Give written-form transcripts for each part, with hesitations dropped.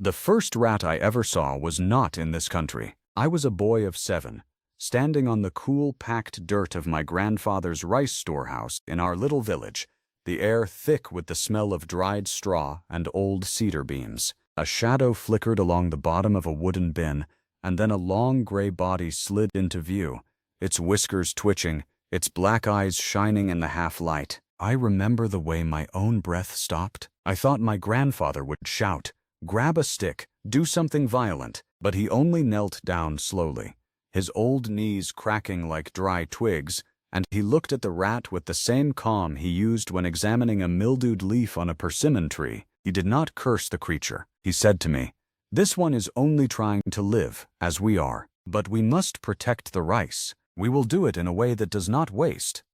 The first rat I ever saw was not in this country. I was a boy of 7, standing on the cool, packed dirt of my grandfather's rice storehouse in our little village, the air thick with the smell of dried straw and old cedar beams. A shadow flickered along the bottom of a wooden bin, and then a long gray body slid into view, its whiskers twitching, its black eyes shining in the half-light. I remember the way my own breath stopped. I thought my grandfather would shout, "Grab a stick, do something violent," but he only knelt down slowly, his old knees cracking like dry twigs, and he looked at the rat with the same calm he used when examining a mildewed leaf on a persimmon tree. He did not curse the creature. He said to me, "This one is only trying to live, as we are, but we must protect the rice. We will do it in a way that does not waste."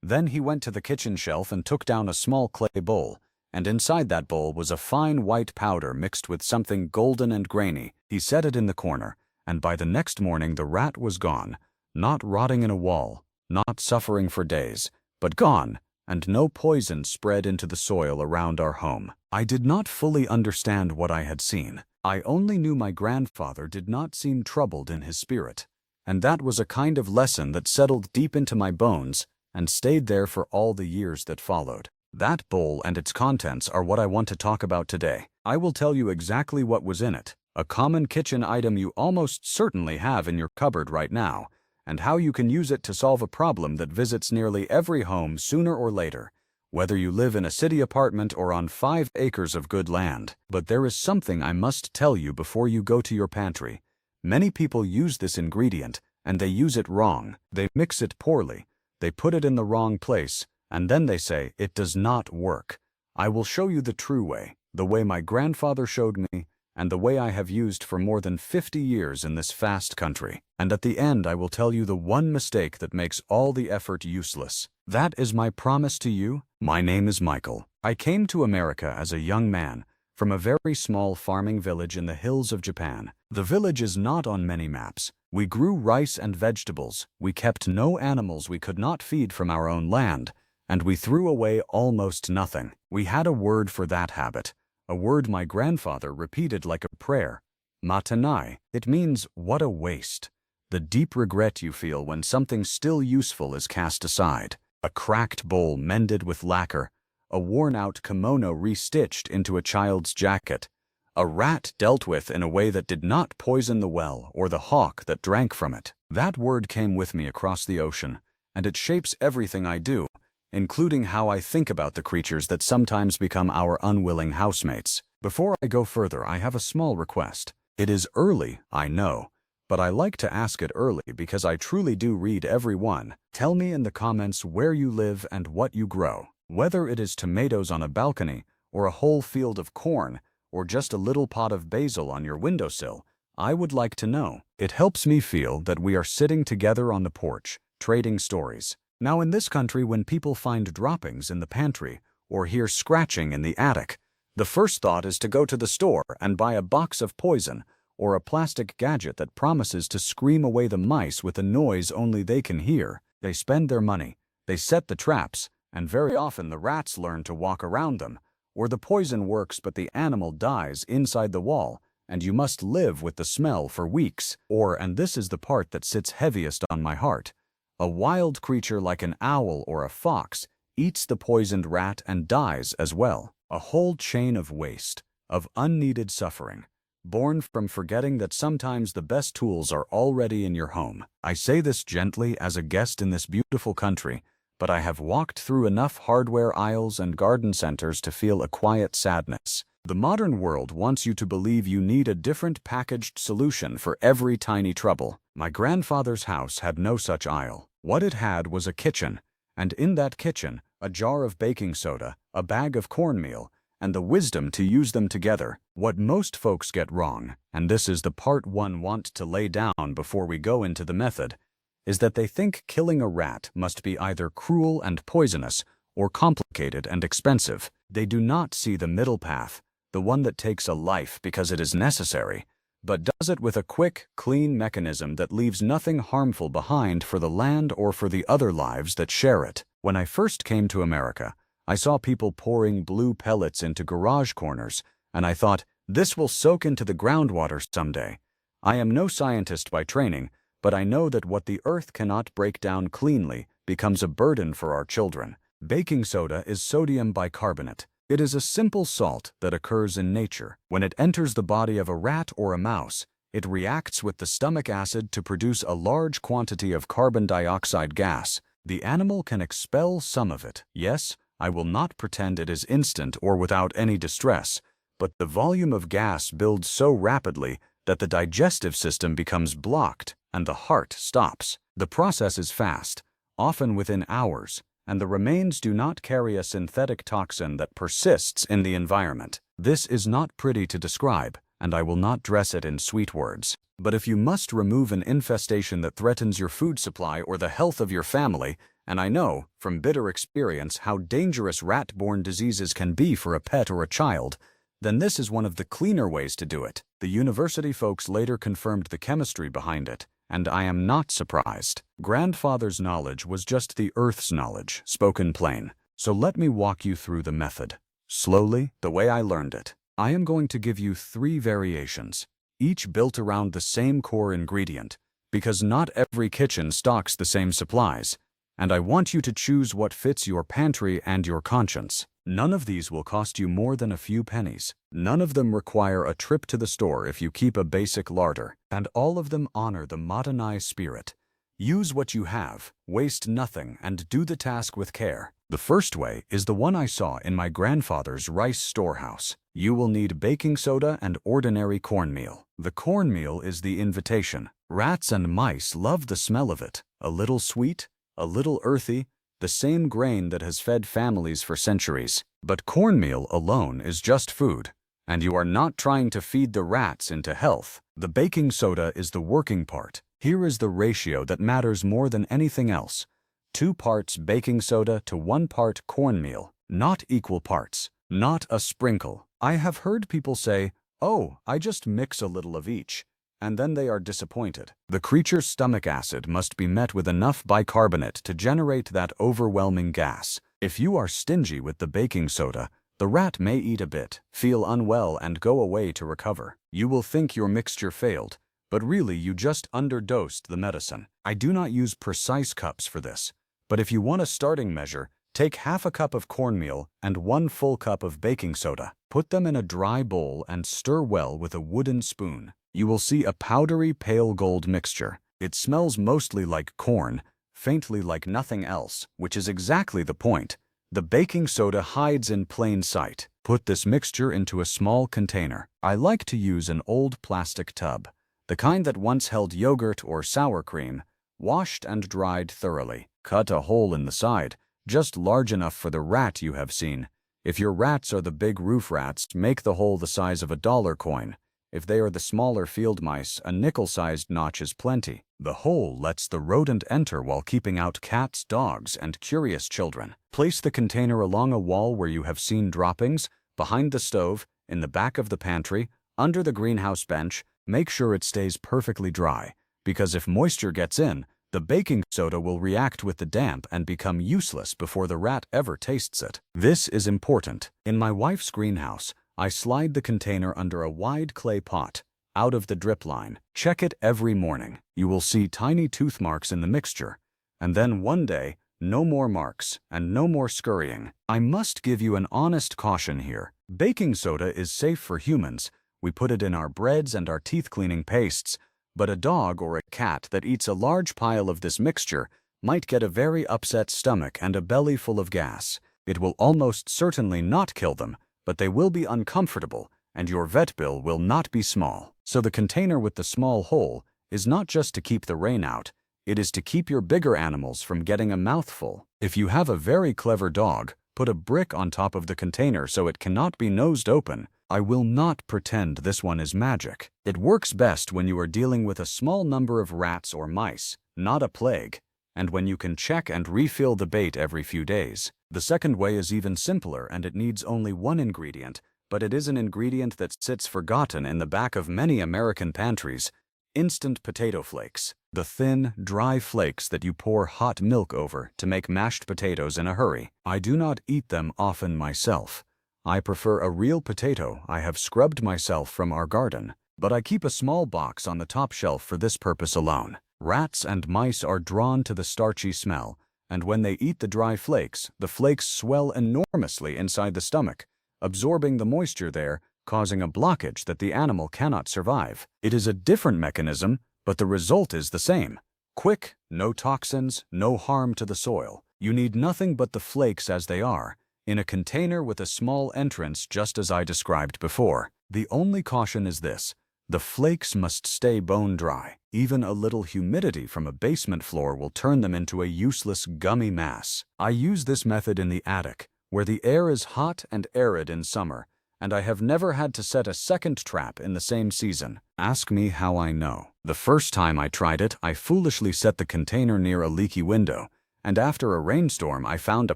Then he went to the kitchen shelf and took down a small clay bowl, and inside that bowl was a fine white powder mixed with something golden and grainy. He set it in the corner, and by the next morning the rat was gone, not rotting in a wall, not suffering for days, but gone, and no poison spread into the soil around our home. I did not fully understand what I had seen. I only knew my grandfather did not seem troubled in his spirit, and that was a kind of lesson that settled deep into my bones and stayed there for all the years that followed. That bowl and its contents are what I want to talk about today. I will tell you exactly what was in it, a common kitchen item you almost certainly have in your cupboard right now, and how you can use it to solve a problem that visits nearly every home sooner or later, whether you live in a city apartment or on 5 acres of good land. But there is something I must tell you before you go to your pantry. Many people use this ingredient, and they use it wrong. They mix it poorly, they put it in the wrong place, and then they say it does not work. I will show you the true way, the way my grandfather showed me, and the way I have used for more than 50 years in this fast country. And at the end I will tell you the one mistake that makes all the effort useless. That is my promise to you. My name is Michael. I came to America as a young man, from a very small farming village in the hills of Japan. The village is not on many maps. We grew rice and vegetables, we kept no animals we could not feed from our own land, and we threw away almost nothing. We had a word for that habit, a word my grandfather repeated like a prayer, matanai. It means, what a waste. The deep regret you feel when something still useful is cast aside. A cracked bowl mended with lacquer, a worn-out kimono restitched into a child's jacket, a rat dealt with in a way that did not poison the well or the hawk that drank from it. That word came with me across the ocean, and it shapes everything I do, including how I think about the creatures that sometimes become our unwilling housemates. Before I go further, I have a small request. It is early, I know, but I like to ask it early because I truly do read every one. Tell me in the comments where you live and what you grow. Whether it is tomatoes on a balcony, or a whole field of corn, or just a little pot of basil on your windowsill, I would like to know. It helps me feel that we are sitting together on the porch, trading stories. Now in this country, when people find droppings in the pantry or hear scratching in the attic, the first thought is to go to the store and buy a box of poison or a plastic gadget that promises to scream away the mice with a noise only they can hear. They spend their money, they set the traps, and very often the rats learn to walk around them, or the poison works but the animal dies inside the wall, and you must live with the smell for weeks. Or, and this is the part that sits heaviest on my heart, a wild creature like an owl or a fox eats the poisoned rat and dies as well. A whole chain of waste, of unneeded suffering, born from forgetting that sometimes the best tools are already in your home. I say this gently as a guest in this beautiful country, but I have walked through enough hardware aisles and garden centers to feel a quiet sadness. The modern world wants you to believe you need a different packaged solution for every tiny trouble. My grandfather's house had no such aisle. What it had was a kitchen, and in that kitchen, a jar of baking soda, a bag of cornmeal, and the wisdom to use them together. What most folks get wrong, and this is the part one want to lay down before we go into the method, is that they think killing a rat must be either cruel and poisonous or complicated and expensive. They do not see the middle path, the one that takes a life because it is necessary, but does it with a quick, clean mechanism that leaves nothing harmful behind for the land or for the other lives that share it. When I first came to America, I saw people pouring blue pellets into garage corners, and I thought, This will soak into the groundwater someday. I am no scientist by training, but I know that what the earth cannot break down cleanly becomes a burden for our children. Baking soda is sodium bicarbonate. It is a simple salt that occurs in nature. When it enters the body of a rat or a mouse, it reacts with the stomach acid to produce a large quantity of carbon dioxide gas. The animal can expel some of it. Yes, I will not pretend it is instant or without any distress, but the volume of gas builds so rapidly that the digestive system becomes blocked and the heart stops. The process is fast, often within hours, and the remains do not carry a synthetic toxin that persists in the environment. This is not pretty to describe, and I will not dress it in sweet words. But if you must remove an infestation that threatens your food supply or the health of your family, and I know, from bitter experience, how dangerous rat-borne diseases can be for a pet or a child, then this is one of the cleaner ways to do it. The university folks later confirmed the chemistry behind it, and I am not surprised. Grandfather's knowledge was just the Earth's knowledge, spoken plain. So let me walk you through the method. Slowly, the way I learned it. I am going to give you 3 variations, each built around the same core ingredient, because not every kitchen stocks the same supplies, and I want you to choose what fits your pantry and your conscience. None of these will cost you more than a few pennies. None of them require a trip to the store if you keep a basic larder, and all of them honor the Madani spirit. Use what you have, waste nothing, and do the task with care. The first way is the one I saw in my grandfather's rice storehouse. You will need baking soda and ordinary cornmeal. The cornmeal is the invitation. Rats and mice love the smell of it. A little sweet, a little earthy, the same grain that has fed families for centuries. But cornmeal alone is just food, and you are not trying to feed the rats into health. The baking soda is the working part. Here is the ratio that matters more than anything else. 2 parts baking soda to 1 part cornmeal, not equal parts, not a sprinkle. I have heard people say, "Oh, I just mix a little of each," and then they are disappointed. The creature's stomach acid must be met with enough bicarbonate to generate that overwhelming gas. If you are stingy with the baking soda, the rat may eat a bit, feel unwell, and go away to recover. You will think your mixture failed, but really you just underdosed the medicine. I do not use precise cups for this, but if you want a starting measure, take half a cup of cornmeal and 1 full cup of baking soda. Put them in a dry bowl and stir well with a wooden spoon. You will see a powdery pale gold mixture. It smells mostly like corn, faintly like nothing else, which is exactly the point. The baking soda hides in plain sight. Put this mixture into a small container. I like to use an old plastic tub, the kind that once held yogurt or sour cream, washed and dried thoroughly. Cut a hole in the side, just large enough for the rat you have seen. If your rats are the big roof rats, make the hole the size of a dollar coin. If they are the smaller field mice, a nickel-sized notch is plenty. The hole lets the rodent enter while keeping out cats, dogs, and curious children. Place the container along a wall where you have seen droppings, behind the stove, in the back of the pantry, under the greenhouse bench. Make sure it stays perfectly dry, because if moisture gets in, the baking soda will react with the damp and become useless before the rat ever tastes it. This is important. In my wife's greenhouse, I slide the container under a wide clay pot, out of the drip line. Check it every morning. You will see tiny tooth marks in the mixture, and then one day, no more marks and no more scurrying. I must give you an honest caution here. Baking soda is safe for humans. We put it in our breads and our teeth-cleaning pastes, but a dog or a cat that eats a large pile of this mixture might get a very upset stomach and a belly full of gas. It will almost certainly not kill them, but they will be uncomfortable, and your vet bill will not be small. So the container with the small hole is not just to keep the rain out, it is to keep your bigger animals from getting a mouthful. If you have a very clever dog, put a brick on top of the container so it cannot be nosed open. I will not pretend this one is magic. It works best when you are dealing with a small number of rats or mice, not a plague, and when you can check and refill the bait every few days. The second way is even simpler, and it needs only 1 ingredient, but it is an ingredient that sits forgotten in the back of many American pantries: instant potato flakes. The thin, dry flakes that you pour hot milk over to make mashed potatoes in a hurry. I do not eat them often myself. I prefer a real potato. I have scrubbed myself from our garden, but I keep a small box on the top shelf for this purpose alone. Rats and mice are drawn to the starchy smell, and when they eat the dry flakes, the flakes swell enormously inside the stomach, absorbing the moisture there, causing a blockage that the animal cannot survive. It is a different mechanism, but the result is the same. Quick, no toxins, no harm to the soil. You need nothing but the flakes as they are, in a container with a small entrance just as I described before. The only caution is this: the flakes must stay bone dry. Even a little humidity from a basement floor will turn them into a useless gummy mass. I use this method in the attic, where the air is hot and arid in summer, and I have never had to set a second trap in the same season. Ask me how I know. The first time I tried it, I foolishly set the container near a leaky window, and after a rainstorm I found a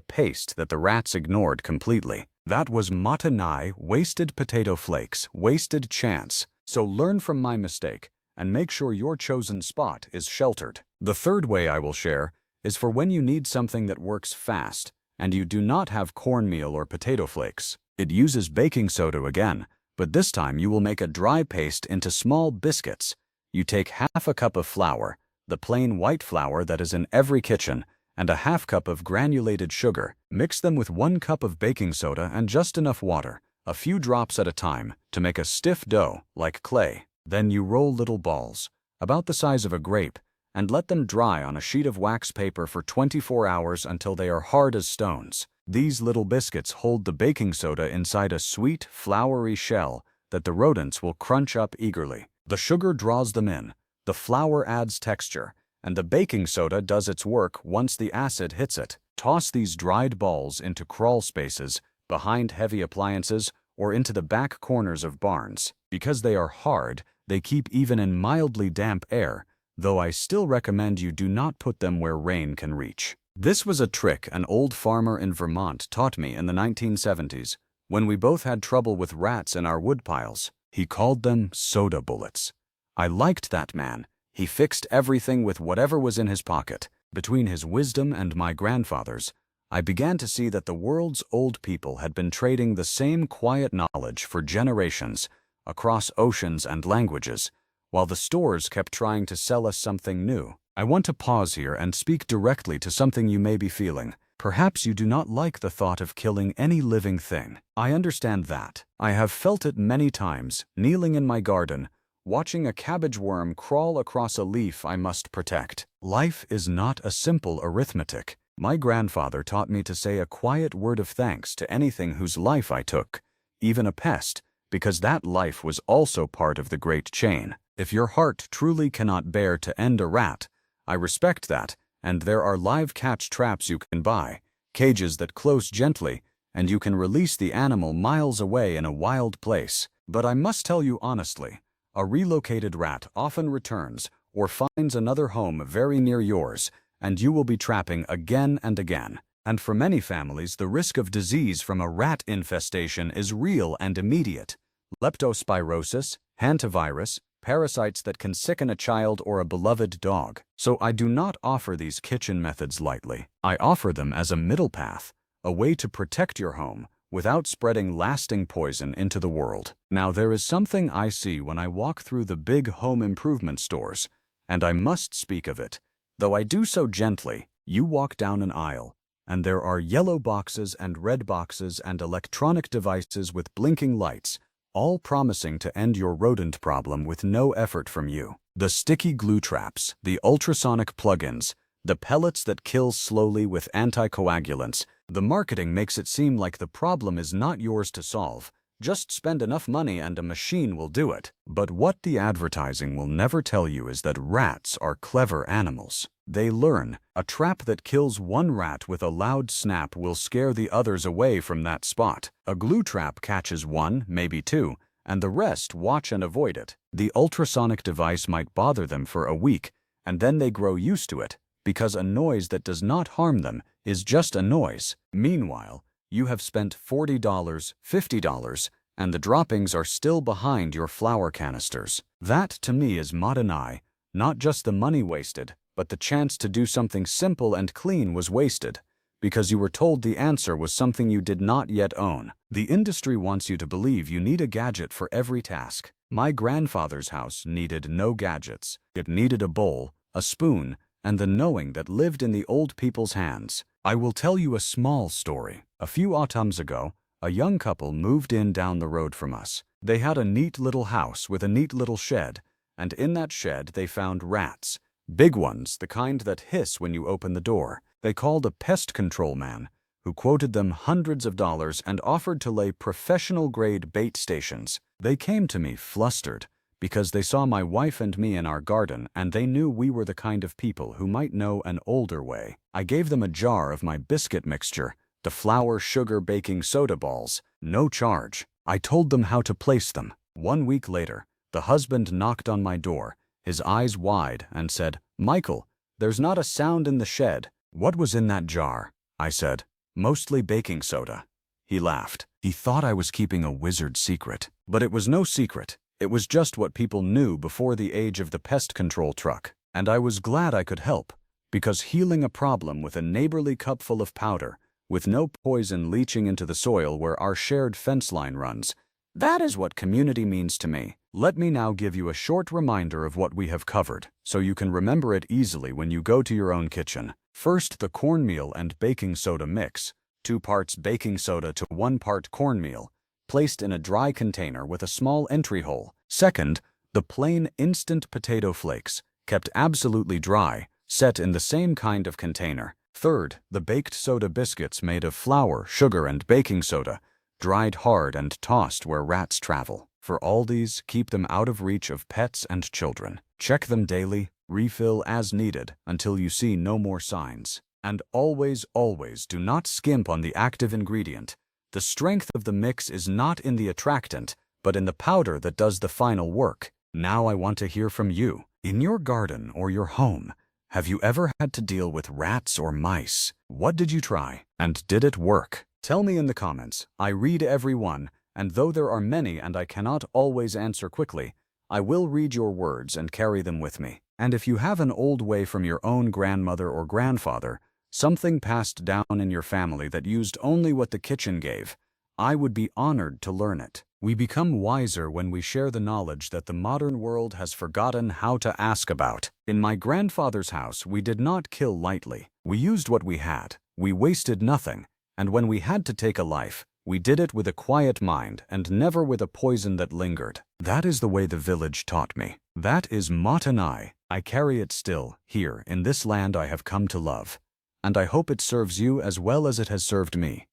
paste that the rats ignored completely. That was Matanai, wasted potato flakes, wasted chance. So learn from my mistake, and make sure your chosen spot is sheltered. The third way I will share is for when you need something that works fast, and you do not have cornmeal or potato flakes. It uses baking soda again, but this time you will make a dry paste into small biscuits. You take half a cup of flour, the plain white flour that is in every kitchen, and a half cup of granulated sugar. Mix them with 1 cup of baking soda and just enough water, a few drops at a time, to make a stiff dough, like clay. Then you roll little balls, about the size of a grape, and let them dry on a sheet of wax paper for 24 hours until they are hard as stones. These little biscuits hold the baking soda inside a sweet, floury shell that the rodents will crunch up eagerly. The sugar draws them in, the flour adds texture, and the baking soda does its work once the acid hits it. Toss these dried balls into crawl spaces, behind heavy appliances, or into the back corners of barns. Because they are hard, they keep even in mildly damp air, though I still recommend you do not put them where rain can reach. This was a trick an old farmer in Vermont taught me in the 1970s, when we both had trouble with rats in our woodpiles. He called them soda bullets. I liked that man. He fixed everything with whatever was in his pocket. Between his wisdom and my grandfather's, I began to see that the world's old people had been trading the same quiet knowledge for generations, across oceans and languages, while the stores kept trying to sell us something new. I want to pause here and speak directly to something you may be feeling. Perhaps you do not like the thought of killing any living thing. I understand that. I have felt it many times, kneeling in my garden, watching a cabbage worm crawl across a leaf I must protect. Life is not a simple arithmetic. My grandfather taught me to say a quiet word of thanks to anything whose life I took, even a pest, because that life was also part of the great chain. If your heart truly cannot bear to end a rat, I respect that, and there are live catch traps you can buy, cages that close gently, and you can release the animal miles away in a wild place. But I must tell you honestly, a relocated rat often returns or finds another home very near yours, and you will be trapping again and again. And for many families, the risk of disease from a rat infestation is real and immediate. Leptospirosis, hantavirus, parasites that can sicken a child or a beloved dog. So I do not offer these kitchen methods lightly. I offer them as a middle path, a way to protect your home without spreading lasting poison into the world. Now, there is something I see when I walk through the big home improvement stores, and I must speak of it. Though I do so gently, you walk down an aisle, and there are yellow boxes and red boxes and electronic devices with blinking lights, all promising to end your rodent problem with no effort from you. The sticky glue traps, the ultrasonic plugins, the pellets that kill slowly with anticoagulants. The marketing makes it seem like the problem is not yours to solve. Just spend enough money and a machine will do it. But what the advertising will never tell you is that rats are clever animals. They learn. A trap that kills one rat with a loud snap will scare the others away from that spot. A glue trap catches one, maybe two, and the rest watch and avoid it. The ultrasonic device might bother them for a week, and then they grow used to it, because a noise that does not harm them is just a noise. Meanwhile, you have spent $40, $50, and the droppings are still behind your flour canisters. That, to me, is Matanai, not just the money wasted, but the chance to do something simple and clean was wasted. because you were told the answer was something you did not yet own. The industry wants you to believe you need a gadget for every task. My grandfather's house needed no gadgets. It needed a bowl, a spoon, and the knowing that lived in the old people's hands. I will tell you a small story. A few autumns ago, a young couple moved in down the road from us. They had a neat little house with a neat little shed, and in that shed they found rats. Big ones, the kind that hiss when you open the door. They called a pest control man, who quoted them hundreds of dollars and offered to lay professional-grade bait stations. They came to me flustered, because they saw my wife and me in our garden and they knew we were the kind of people who might know an older way. I gave them a jar of my biscuit mixture, the flour, sugar, baking soda balls, no charge. I told them how to place them. 1 week later, the husband knocked on my door, his eyes wide, and said, "Michael, there's not a sound in the shed." "What was in that jar?" I said. "Mostly baking soda." He laughed. He thought I was keeping a wizard secret. But it was no secret. It was just what people knew before the age of the pest control truck. And I was glad I could help, because healing a problem with a neighborly cupful of powder, with no poison leaching into the soil where our shared fence line runs, that is what community means to me. Let me now give you a short reminder of what we have covered, so you can remember it easily when you go to your own kitchen. First, the cornmeal and baking soda mix, 2 parts baking soda to 1 part cornmeal, placed in a dry container with a small entry hole. Second, the plain instant potato flakes, kept absolutely dry, set in the same kind of container. Third, the baked soda biscuits made of flour, sugar, and baking soda, dried hard and tossed where rats travel. For all these, keep them out of reach of pets and children. Check them daily, refill as needed until you see no more signs. And always, always do not skimp on the active ingredient. The strength of the mix is not in the attractant, but in the powder that does the final work. Now I want to hear from you. In your garden or your home, have you ever had to deal with rats or mice? What did you try? And did it work? Tell me in the comments. I read every one, and though there are many and I cannot always answer quickly, I will read your words and carry them with me. And if you have an old way from your own grandmother or grandfather, something passed down in your family that used only what the kitchen gave, I would be honored to learn it. We become wiser when we share the knowledge that the modern world has forgotten how to ask about. In my grandfather's house, we did not kill lightly. We used what we had. We wasted nothing. And when we had to take a life, we did it with a quiet mind and never with a poison that lingered. That is the way the village taught me. That is Matanai. I carry it still, here, in this land I have come to love. And I hope it serves you as well as it has served me.